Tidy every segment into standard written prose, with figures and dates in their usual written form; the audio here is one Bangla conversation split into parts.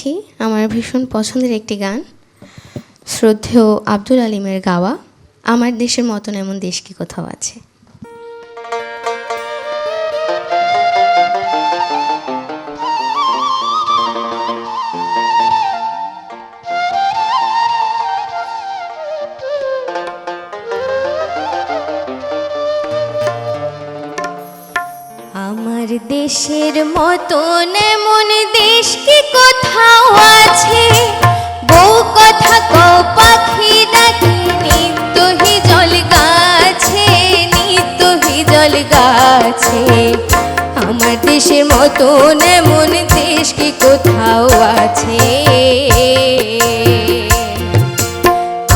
যাচ্ছি আমার ভীষণ পছন্দের একটি গান, শ্রদ্ধেয় আব্দুল আলিমের গাওয়া আমার দেশের মতন এমন দেশ কি কোথাও আছে। আমার দেশের মতন এমন দেশ কি কোথাও আছে, বউ কথা কও পাখি ডাকে নিত্য হিজল গাছে, নিত্য হিজল গাছে। আমার দেশের মতন এমন দেশ কি কোথাও আছে।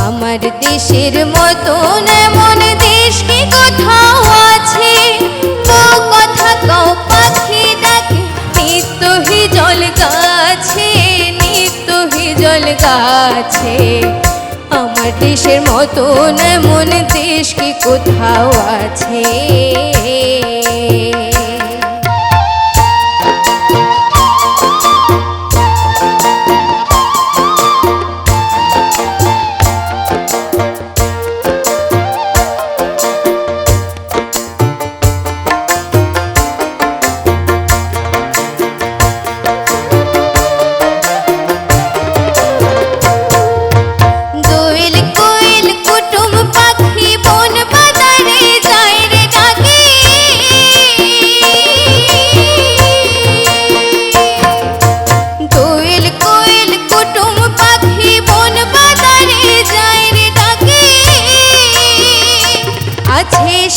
আমার দেশের মতন এমন দেশ কি কোথাও আছে, বউ কথা কও পাখি ডাকে নিত্য হিজল গাছে, নিত্য হিজল গাছে। আমার দেশের মতন এমন দেশ কি কোথাও আছে।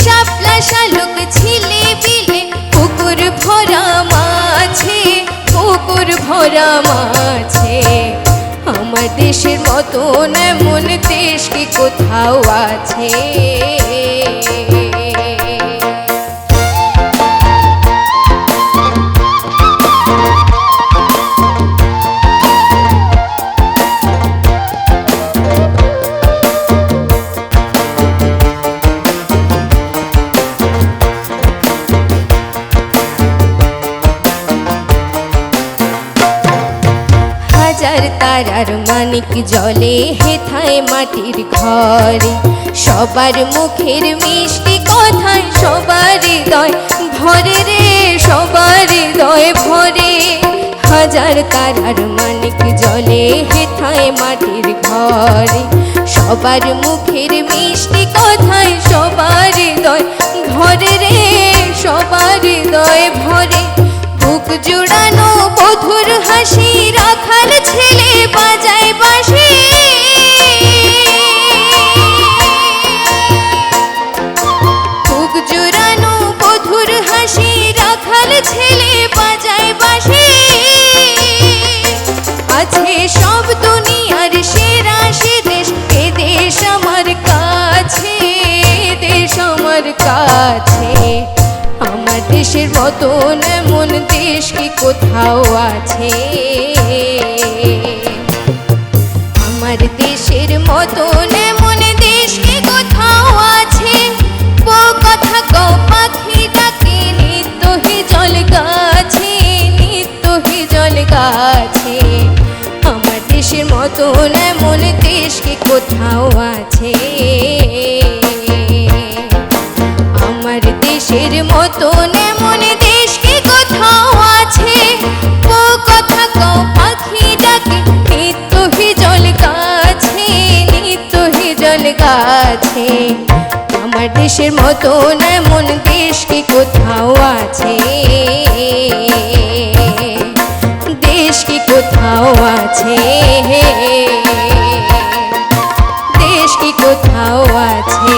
শাপলা শালুক ছিলে বিলে পুকুর ভরা মাছে, পুকুর ভরা মাছে। আমার দেশের মতন এমন দেশ কি কোথাও আছে। তারার মানিক জলে হেথায় মাটির ঘরে, সবার মুখের মিষ্টি কথায় সবার হৃদয় ভরে রে, সবার হৃদয় ভরে। হাজার তারার মানিক জলে হেথায় মাটির ঘরে, সবার মুখের মিষ্টি কথায় সবার হৃদয় ভরে রে, সবার হৃদয় ভরে। বুক জুড়ানো বধুর হাসি রাখাল ছেলে বাজায় বাঁশি, বুক জুড়ানো বধুর হাসি রাখাল ছেলে বাজায় বাঁশি। আছে সব দুনিয়ার সেরা সে দেশ, এ দেশ আমার কাছে, দেশ আমার কাছে। আমার দেশের মতন এমন দেশ কি কোথাও আছে। আমার দেশের মতন এমন দেশ কি কোথাও আছে, বউ কথা কও পাখি ডাকে নিত্য হিজল গাছে, নিত্য হিজল গাছে। আমার দেশের মতন এমন দেশ কি কোথাও আছে। আমার দেশের মতন এমন দেশ কি কোথাও আছে, বউ কথা কও পাখি ডাকে নিত্য হিজল গাছে, নিত্য হিজল গাছে। আমার দেশের মতন এমন দেশ কি কোথাও আছে। দেশ কি কোথাও আছে, দেশ কি কোথাও আছে।